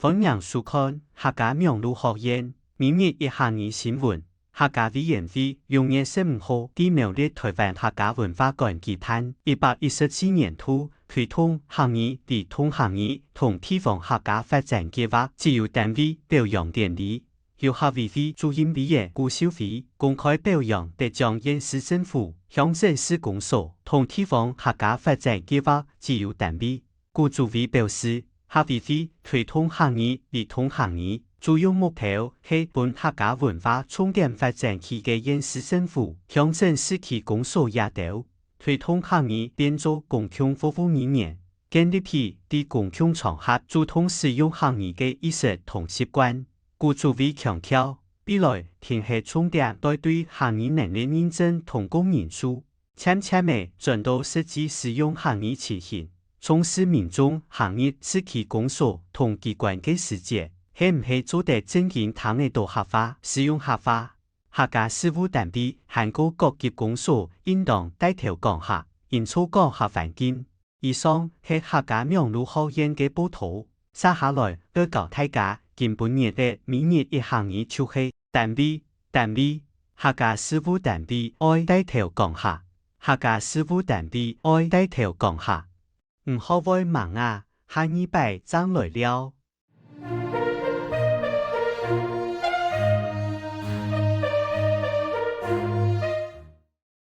歡迎收看客家名錄學院明日一下午新聞。客家委員會6月15號在苗栗台灣客家文化館舉辦114年度推動客語兒童客語同地方客家發展計劃自由單位表揚典禮，由客委會主任委員顧秀惠公開表揚得獎縣市政府、鄉鎮市公所同地方客家發展計劃自由單位。顧主委表示，客委會推動客語兒童客語主要目標係本客家文化重點發展區嘅縣市政府、鄉鎮市區公所也到推動客語變做公共服務語言，建立起在公共場合主動使用客語嘅意識同習慣。顧主委強調，未來定係重點對客語能力認證同公人數，漸漸地轉到實際使用客語情形。重視民眾客語市區公所同機關嘅實踐，係唔係做得正經談得到客話、使用客話？客家事務單位韓國各級公所應當帶頭講客，營造講客環境。以上係客家名錄學院嘅報道。接下來要教大家今本日的每日一客語就係單位，客家事務單位愛帶頭講客，客家事務單位愛帶頭講客。唔好為忙啊，下禮拜爭來了。